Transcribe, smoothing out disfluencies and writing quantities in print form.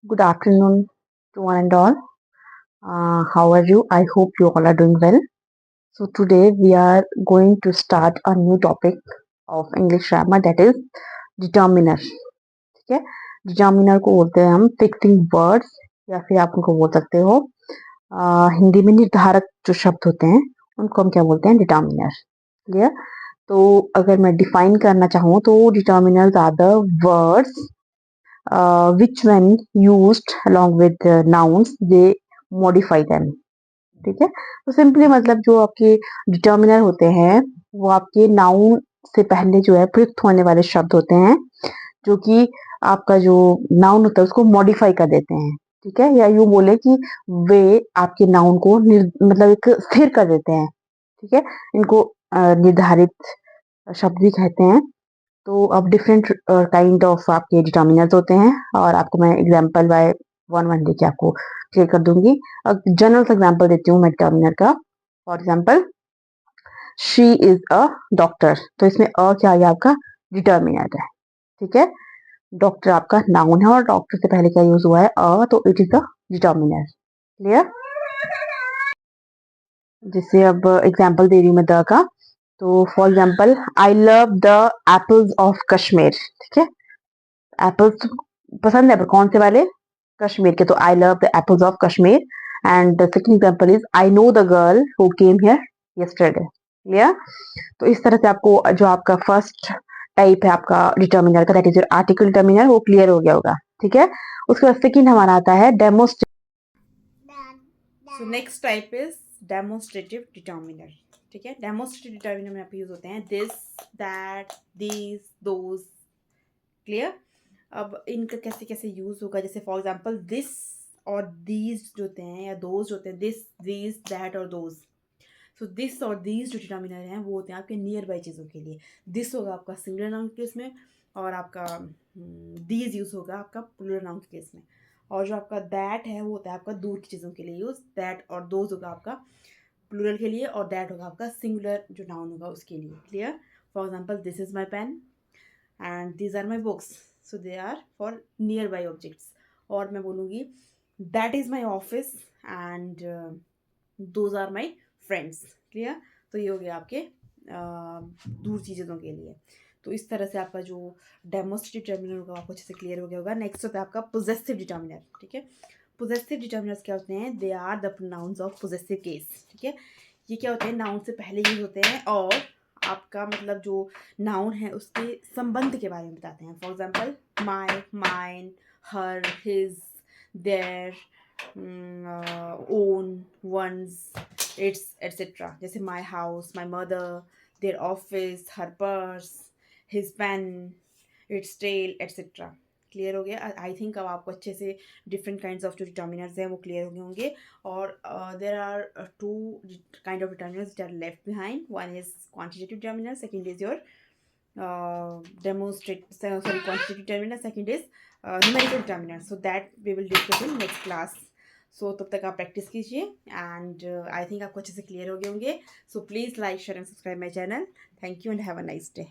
Good afternoon to one and all. How are you? I hope you all are doing well. So today we are going to start a new topic of English grammar, that is determiner. ठीक है, determiner को बोलते हैं हम fixing words, या फिर आप उनको बोल सकते हो हिंदी में निर्धारक जो शब्द होते हैं उनको हम क्या बोलते हैं, डिटर्मिनर। क्लियर? तो अगर मैं डिफाइन करना चाहूँ तो determiners are the words which when used along with nouns they modify them। ठीक है, तो सिंपली मतलब जो आपके डिटर्मिनर होते हैं वो आपके नाउन से पहले जो है प्रयुक्त होने वाले शब्द होते हैं, जो कि आपका जो नाउन होता है उसको मॉडिफाई कर देते हैं। ठीक है, या यूं बोले कि वे आपके नाउन को मतलब एक स्थिर कर देते हैं। ठीक है, इनको निर्धारित शब्द भी कहते हैं। तो अब डिफरेंट काइंड ऑफ आपके डिटर्मिनर्स होते हैं, और आपको मैं एग्जांपल बाय वन वन देके आपको क्लियर कर दूंगी। जनरल एग्जांपल देती हूँ मैं डिटर्मिनर का। For example, she is a doctor, तो इसमें अ क्या आ गया, आपका डिटर्मिनर है। ठीक है, डॉक्टर आपका नाउन है और डॉक्टर से पहले क्या यूज हुआ है, अ, तो it is a determiner. Clear? जैसे अब एग्जांपल दे रही हूँ मैं द का, तो for example, I love the apples of Kashmir. ठीक है, एप्पल्स पसंद है, पर कौन से वाले, कश्मीर के, तो I love the apples of Kashmir. And the second example is I know the girl who came here yesterday. Clear? तो इस तरह से आपको जो आपका फर्स्ट टाइप है आपका डिटर्मिनर का, that is your article determiner, वो क्लियर हो गया होगा। ठीक है, उसके बाद सेकंड हमारा आता है demonstrative. So next type is demonstrative determiner. ठीक है, डेमोन्स्ट्रेटिव डिटर्मिनर में आपके यूज होते हैं this, that, these, those. Clear? अब इनका कैसे कैसे यूज होगा, जैसे फॉर एग्जांपल दिस और दीज जो होते हैं, या दोज होते हैं, दिस, दीज, दैट और दोज। सो दिस और दीज जो डिटर्मिनर हैं वो होते हैं आपके नियर बाई चीज़ों के लिए। दिस होगा आपका सिंगुलर नाउन के केस में, और आपका दीज यूज होगा आपका प्लूरल नाउन के केस में। और जो आपका दैट है वो होता है आपका दूर की चीज़ों के लिए यूज। दैट और दोज होगा आपका प्लूरल के लिए, और दैट होगा आपका सिंगुलर जो नाउन होगा उसके लिए। Clear? For example, this is my pen and these are my books, so they are for nearby objects. और मैं बोलूँगी that is my office and those are my friends. Clear? तो ये हो गया आपके दूर चीज़ों के लिए। तो इस तरह से आपका जो डेमोस्ट्रेटिव डिटर्मिनर होगा आपको अच्छे से क्लियर हो गया होगा। नेक्स्ट होता है आपका पोजेसिव डिटर्मिनर। ठीक है, पोजेसिव डिटर्मिनर्स क्या होते हैं, they are the pronouns of possessive case. ठीक है, ये क्या होते हैं, नाउन से पहले यूज होते हैं और आपका मतलब जो नाउन है उसके संबंध के बारे में बताते हैं। For example, my, mine, her, his, their, own, ones, its etcetera. जैसे my house, my mother, their office, her purse, his pen, its tail etcetera. Clear हो गया? आई थिंक अब आपको अच्छे से डिफरेंट काइंड्स ऑफ जो डिटर्मिनर्स हैं वो क्लियर हो गए होंगे। और there are two kind of determiners that are left behind. One is quantitative determiner, second is your quantitative determiner, second is numerical determiner. So that we will discuss in next class. सो तब तक आप practice कीजिए, and I think आपको अच्छे से clear हो गए होंगे। So please like, share and subscribe my channel. Thank you and have a nice day.